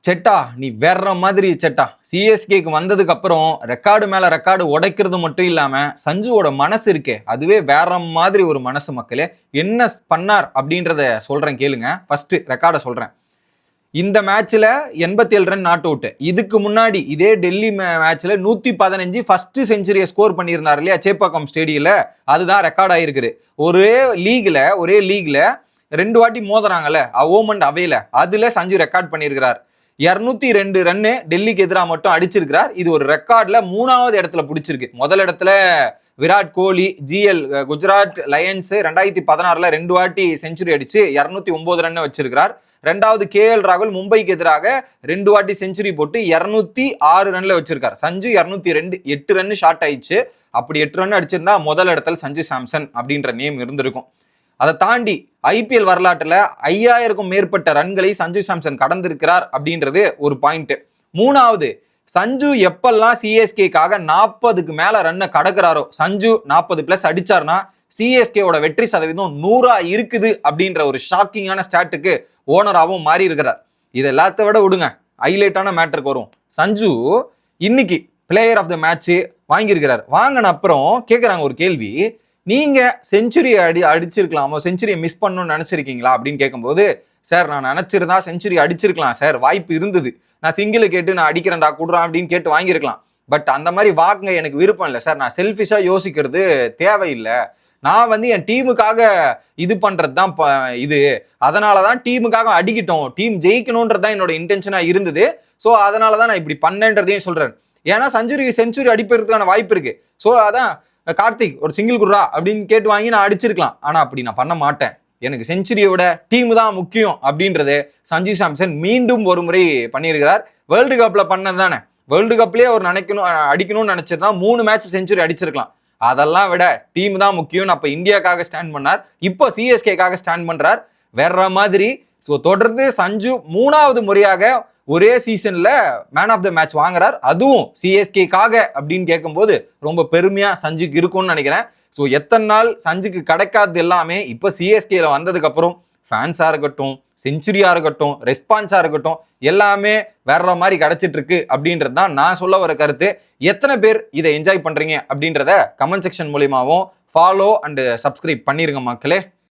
செட்டா நீ வேற மாதிரி செட்டா. சிஎஸ்கேக்கு வந்ததுக்கு அப்புறம் ரெக்கார்டு மேல ரெக்கார்டு உடைக்கிறது மட்டும் இல்லாம சஞ்சுவோட மனசு இருக்கே அதுவே வேற மாதிரி ஒரு மனசு. மக்களே என்ன பண்ணார் அப்படின்றத சொல்றேன் கேளுங்க. ஃபர்ஸ்ட் ரெக்கார்டை சொல்றேன். இந்த மேட்ச்ல 87 ரன் நாட் அவுட். இதுக்கு முன்னாடி இதே டெல்லி மேட்ச்ல 115 ஃபர்ஸ்ட் செஞ்சுரியை ஸ்கோர் பண்ணியிருந்தார் இல்லையா சேப்பாக்கம் ஸ்டேடியம்ல, அதுதான் ரெக்கார்ட் ஆயிருக்குது. ஒரே லீக்ல 2 வாட்டி மோதுறாங்கல்ல ஓம் அண்ட் அவேல, அதுல சஞ்சு ரெக்கார்ட் பண்ணியிருக்கிறார். 202 ரன்னு டெல்லிக்கு எதிராக மட்டும் அடிச்சிருக்கிறார். இது ஒரு ரெக்கார்ட்ல 3வது இடத்துல பிடிச்சிருக்கு. முதல் இடத்துல விராட் கோலி GL குஜராத் லயன்ஸ் 2016 2 வாட்டி செஞ்சுரி அடிச்சு 209 ரன் வச்சிருக்கிறார். 2வது KL ராகுல் மும்பைக்கு எதிராக 2 வாட்டி செஞ்சுரி போட்டு 206 ரன்ல வச்சிருக்காரு. சஞ்சு 202, 8 ரன் ஷார்ட் ஆயிடுச்சு. அப்படி 8 ரன் அடிச்சிருந்தா முதல் இடத்துல சஞ்சு சாம்சன் அப்படின்ற நேம் இருந்திருக்கும். அதை தாண்டி IPL வரலாற்றுல 5000க்கும் மேற்பட்ட ரன்களை சஞ்சு சாம்சன் கடந்திருக்கிறார் அப்படின்றது ஒரு பாயிண்ட். 3வது, சஞ்சு எப்பெல்லாம் சிஎஸ்கேக்காக 40க்கு மேல ரன்னை கடக்குறாரோ, சஞ்சு 40+ அடிச்சார்னா சிஎஸ்கேவோட வெற்றி சதவீதம் 100 இருக்குது அப்படின்ற ஒரு ஷாக்கிங்கான ஸ்டாட்டுக்கு ஓனராகவும் மாறி இருக்கிறார். இது எல்லாத்த விட விடுங்க, ஹைலைட்டான மேட்டருக்கு வரும். சஞ்சு இன்னைக்கு பிளேயர் ஆஃப் த மேட்ச் வாங்கியிருக்கிறார். வாங்கின அப்புறம் கேட்குறாங்க ஒரு கேள்வி, நீங்க செஞ்சுரி அடிச்சிருக்கலாமோ, செஞ்சுரியை மிஸ் பண்ணணும்னு நினைச்சிருக்கீங்களா அப்படின்னு கேட்கும்போது, சார் நான் நினைச்சிருந்தா செஞ்சுரி அடிச்சிருக்கலாம் சார், வாய்ப்பு இருந்தது. நான் சிங்கிள் கேட்டு நான் அடிக்கிறேன்டா குடுறான் அப்படின்னு கேட்டு வாங்கியிருக்கலாம். பட் அந்த மாதிரி வாங்க எனக்கு விருப்பம் இல்லை சார். நான் செல்ஃபிஷா யோசிக்கிறது தேவையில்லை. நான் என் டீமுக்காக இது பண்றது தான் இது. அதனாலதான் டீமுக்காக அடிக்கிட்டோம், டீம் ஜெயிக்கணும்ன்றது தான் என்னோட இன்டென்ஷனா இருந்தது. ஸோ அதனாலதான் நான் இப்படி பண்ணேன்றதையும் சொல்றேன். ஏன்னா செஞ்சுரி அடிப்பதற்கான வாய்ப்பு இருக்கு. ஸோ அதான் கார்த்திக் ஒரு சிங்கிள் குடுறா அப்படின்னு கேட்டு வாங்கி நான் அடிச்சிருக்கலாம். ஆனா அப்படி நான் பண்ண மாட்டேன். எனக்கு செஞ்சுரியை விட டீம் தான் முக்கியம் அப்படின்றது சஞ்சு சாம்சன் மீண்டும் ஒரு முறை பண்ணியிருக்கிறார். வேர்ல்டு கப்ல பண்ணது தானே, வேர்ல்டு கப்லயே அவர் அடிக்கணும்னு நினைச்சிருந்தா 3 மேட்ச் செஞ்சுரி அடிச்சிருக்கலாம். அதெல்லாம் விட டீம் தான் முக்கியம். அப்ப இந்தியாக்காக ஸ்டாண்ட் பண்ணார், இப்போ சிஎஸ்கேக்காக ஸ்டாண்ட் பண்றார். வேற மாதிரி. ஸோ தொடர்ந்து சஞ்சு 3வது முறையாக ஒரே சீசன்ல மேன் ஆஃப் த மேட்ச் வாங்குறார், அதுவும் சிஎஸ்கேக்காக அப்படின்னு கேட்கும்போது ரொம்ப பெருமையா சஞ்சுக்கு இருக்கும்னு நினைக்கிறேன். ஸோ எத்தனை நாள் சஞ்சுக்கு கிடைக்காது எல்லாமே இப்போ சிஎஸ்கேல வந்ததுக்கு அப்புறம் ஃபேன்ஸா இருக்கட்டும், செஞ்சுரியா இருக்கட்டும், ரெஸ்பான்ஸா இருக்கட்டும், எல்லாமே வேற மாதிரி கிடைச்சிட்டு இருக்கு அப்படின்றது தான் நான் சொல்ல வர கருத்து. எத்தனை பேர் இதை என்ஜாய் பண்றீங்க அப்படின்றத கமெண்ட் செக்ஷன் மூலியமாவும் ஃபாலோ அண்ட் சப்ஸ்கிரைப் பண்ணிருங்க மக்களே.